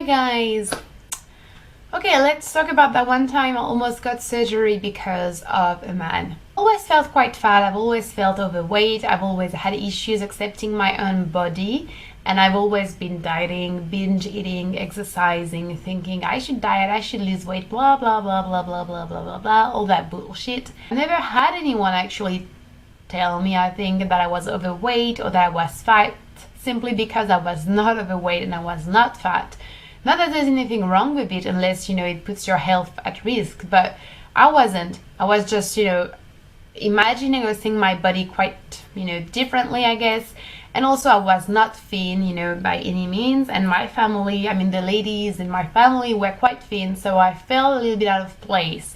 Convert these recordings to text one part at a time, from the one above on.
guys. Okay, let's talk about that one time I almost got surgery because of a man. Always felt quite fat, I've always felt overweight, I've always had issues accepting my own body, and I've always been dieting, binge eating, exercising, thinking I should diet, I should lose weight, blah blah blah blah blah blah blah blah blah, all that bullshit. I never had anyone actually tell me, I think, that I was overweight or that I was fat, simply because I was not overweight and I was not fat. Not that there's anything wrong with it unless, it puts your health at risk, but I wasn't. I was just, imagining or seeing my body quite, differently, I guess. And also I was not thin, by any means. And my family, the ladies in my family were quite thin, so I felt a little bit out of place.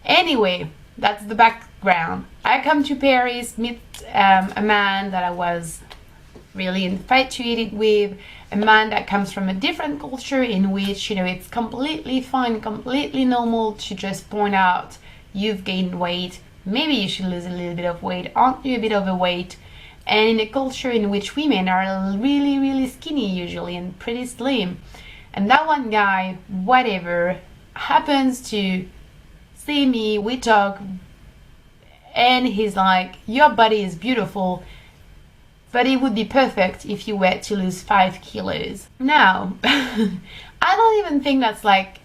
Anyway, that's the background. I come to Paris, meet a man that I was really infatuated with, a man that comes from a different culture in which, it's completely fine, completely normal to just point out you've gained weight, maybe you should lose a little bit of weight, aren't you a bit overweight? And in a culture in which women are really, really skinny usually and pretty slim. And that one guy, whatever, happens to see me, we talk, and he's like, your body is beautiful, but it would be perfect if you were to lose 5 kilos. Now, I don't even think that's like...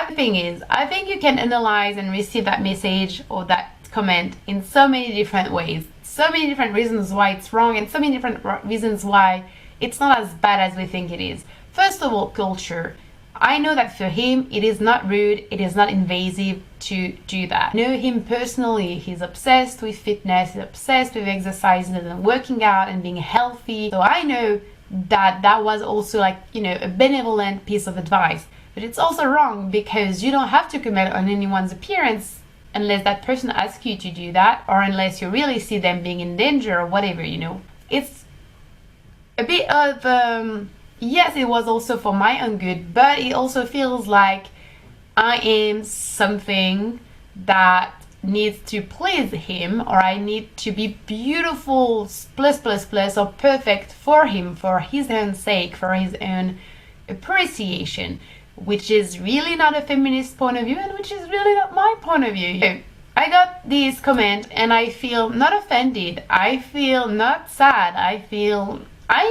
The thing is, I think you can analyze and receive that message or that comment in so many different ways. So many different reasons why it's wrong and so many different reasons why it's not as bad as we think it is. First of all, culture. I know that for him, it is not rude, it is not invasive to do that. I know him personally, he's obsessed with fitness, he's obsessed with exercising and working out and being healthy. So I know that that was also like, a benevolent piece of advice. But it's also wrong because you don't have to comment on anyone's appearance unless that person asks you to do that, or unless you really see them being in danger or whatever, It's a bit of... yes, it was also for my own good, but it also feels like I am something that needs to please him, or I need to be beautiful plus or perfect for him, for his own sake, for his own appreciation, which is really not a feminist point of view and which is really not my point of view. So, I got this comment and I feel not offended, I feel not sad, I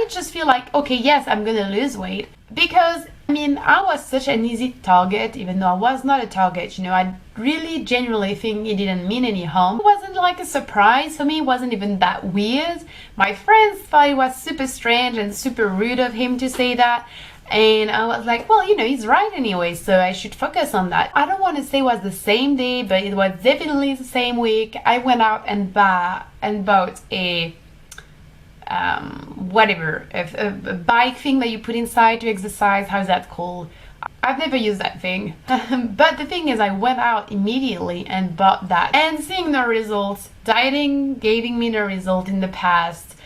just feel like, okay, yes, I'm gonna lose weight, because I was such an easy target, even though I was not a target. I really genuinely think it didn't mean any harm. It wasn't like a surprise for me, it wasn't even that weird. My friends thought it was super strange and super rude of him to say that, and I was like, well, he's right anyway, so I should focus on that. I don't want to say it was the same day, but it was definitely the same week. I went out and bought a a bike thing that you put inside to exercise. How's that called? I've never used that thing. But the thing is, I went out immediately and bought that, and seeing no results, dieting giving me no result in the past,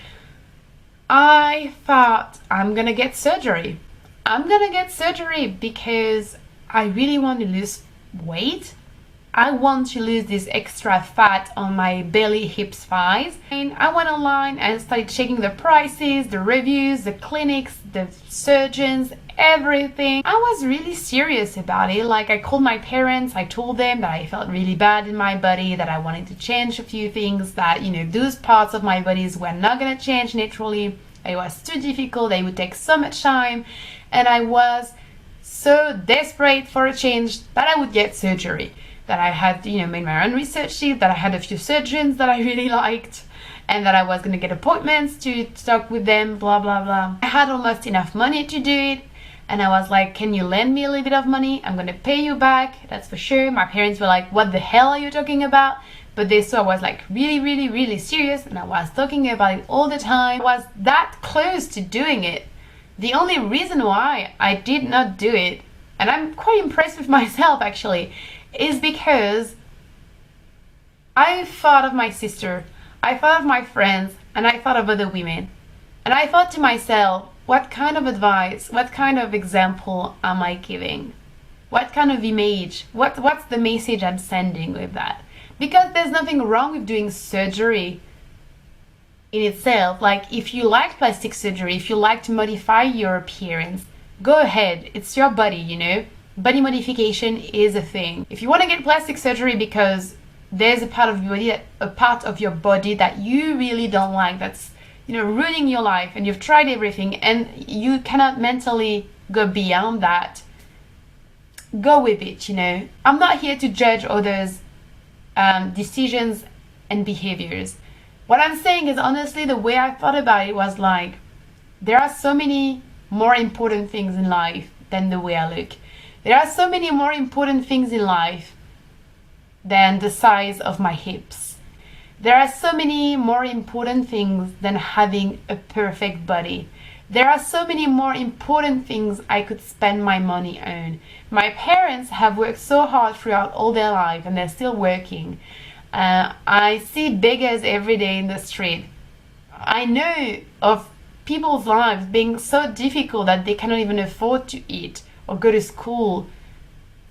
I thought I'm gonna get surgery. I'm gonna get surgery because I really want to lose weight. I want to lose this extra fat on my belly, hips, thighs. And I went online and started checking the prices, the reviews, the clinics, the surgeons, everything. I was really serious about it. Like, I called my parents, I told them that I felt really bad in my body, that I wanted to change a few things, that, those parts of my bodies were not gonna change naturally. It was too difficult, it would take so much time, and I was so desperate for a change that I would get surgery. That I had, made my own research sheet, that I had a few surgeons that I really liked, and that I was going to get appointments to talk with them, blah, blah, blah. I had almost enough money to do it, and I was like, can you lend me a little bit of money? I'm going to pay you back, that's for sure. My parents were like, what the hell are you talking about? But they saw I was like really, really, really serious, and I was talking about it all the time. I was that close to doing it. The only reason why I did not do it, and I'm quite impressed with myself actually, is because I thought of my sister, I thought of my friends, and I thought of other women. And I thought to myself, what kind of advice, what kind of example am I giving? What kind of image, what's the message I'm sending with that? Because there's nothing wrong with doing surgery in itself. Like, if you like plastic surgery, if you like to modify your appearance, go ahead. It's your body, you know. Body modification is a thing. If you want to get plastic surgery because there's a part of your body that you really don't like, that's, you know, ruining your life, and you've tried everything and you cannot mentally go beyond that, go with it, you know. I'm not here to judge others' decisions and behaviors. What I'm saying is, honestly, the way I thought about it was like, there are so many more important things in life than the way I look. There are so many more important things in life than the size of my hips. There are so many more important things than having a perfect body. There are so many more important things I could spend my money on. My parents have worked so hard throughout all their life, and they're still working. I see beggars every day in the street. I know of people's lives being so difficult that they cannot even afford to eat or go to school.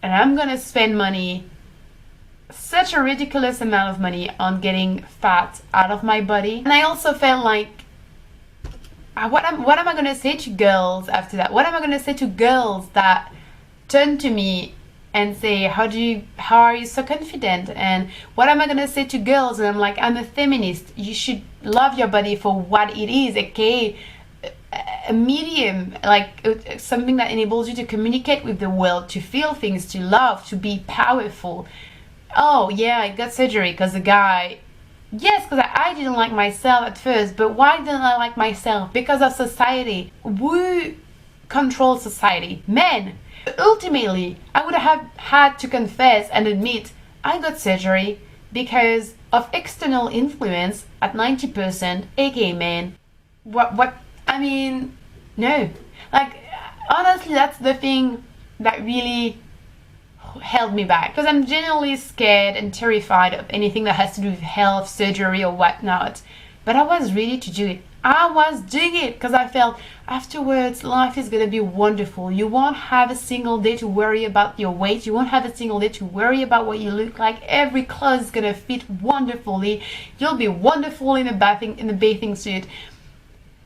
And I'm gonna spend money, such a ridiculous amount of money, on getting fat out of my body. And I also felt like, what am I gonna say to girls after that? What am I gonna say to girls that turn to me and say, how are you so confident? And what am I gonna say to girls? And I'm like, I'm a feminist. You should love your body for what it is, aka a medium, like something that enables you to communicate with the world, to feel things, to love, to be powerful. Oh yeah, I got surgery because the guy, yes, because I didn't like myself at first, but why didn't I like myself? Because of society. Who controls society? Men. Ultimately, I would have had to confess and admit I got surgery because of external influence at 90%, aka men. I mean, no. Like, honestly, that's the thing that really held me back, because I'm genuinely scared and terrified of anything that has to do with health, surgery, or whatnot. But I was ready to do it. I was doing it because I felt afterwards life is going to be wonderful. You won't have a single day to worry about your weight. You won't have a single day to worry about what you look like. Every clothes is going to fit wonderfully. You'll be wonderful in the bathing suit.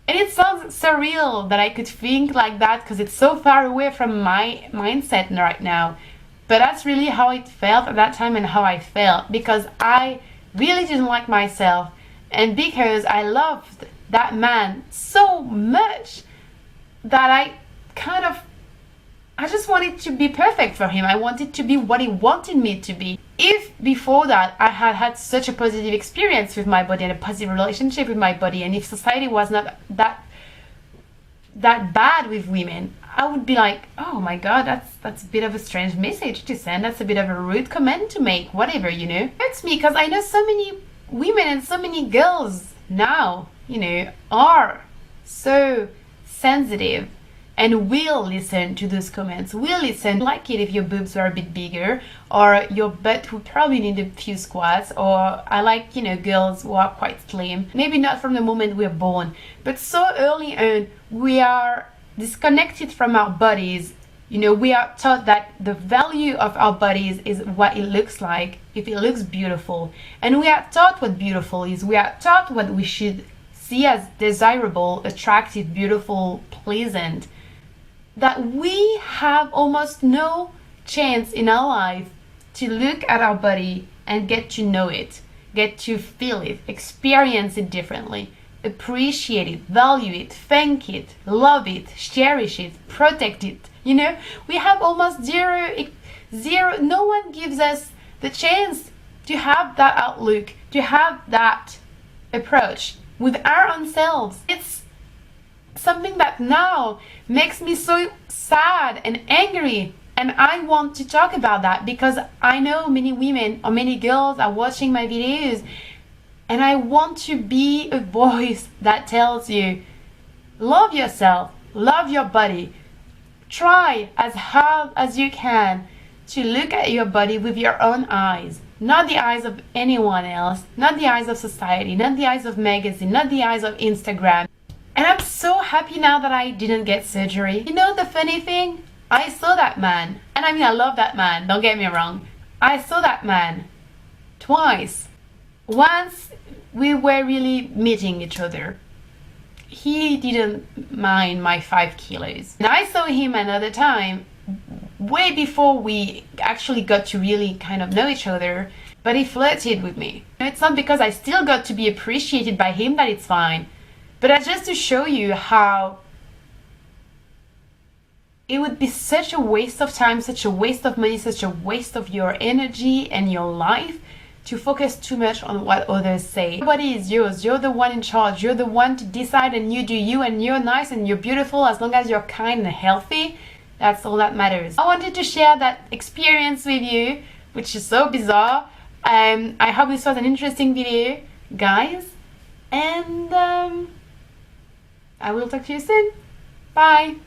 And it sounds surreal that I could think like that because it's so far away from my mindset right now. But that's really how it felt at that time and how I felt, because I really didn't like myself, and because I loved that man so much that I just wanted to be perfect for him. I wanted to be what he wanted me to be. If before that I had had such a positive experience with my body and a positive relationship with my body, and if society was not that bad with women, I would be like, oh my god, that's a bit of a strange message to send. That's a bit of a rude comment to make, whatever, you know. It hurts me because I know so many women and so many girls now, you know, are so sensitive and will listen to those comments, will listen, like it if your boobs are a bit bigger, or your butt would probably need a few squats, or I like, you know, girls who are quite slim. Maybe not from the moment we're born, but so early on we are disconnected from our bodies. You know, we are taught that the value of our bodies is what it looks like, if it looks beautiful. And we are taught what beautiful is. We are taught what we should see as desirable, attractive, beautiful, pleasant. That we have almost no chance in our life to look at our body and get to know it, get to feel it, experience it differently, appreciate it, value it, thank it, love it, cherish it, protect it. You know, we have almost zero. No one gives us the chance to have that outlook, to have that approach with our own selves. It's something that now makes me so sad and angry, and I want to talk about that because I know many women or many girls are watching my videos, and I want to be a voice that tells you, love yourself, love your body, try as hard as you can to look at your body with your own eyes, not the eyes of anyone else, not the eyes of society, not the eyes of magazine, not the eyes of Instagram. And I'm so happy now that I didn't get surgery. You know the funny thing? I saw that man. And I mean, I love that man, don't get me wrong. I saw that man twice. Once we were really meeting each other. he didn't mind my 5 kilos. And I saw him another time, way before we actually got to really kind of know each other, but he flirted with me. It's not because I still got to be appreciated by him that it's fine, but that's just to show you how it would be such a waste of time, such a waste of money, such a waste of your energy and your life to focus too much on what others say. Nobody is yours. You're the one in charge. You're the one to decide, and you do you, and you're nice and you're beautiful as long as you're kind and healthy. That's all that matters. I wanted to share that experience with you, which is so bizarre. I hope this was an interesting video, guys. And I will talk to you soon. Bye.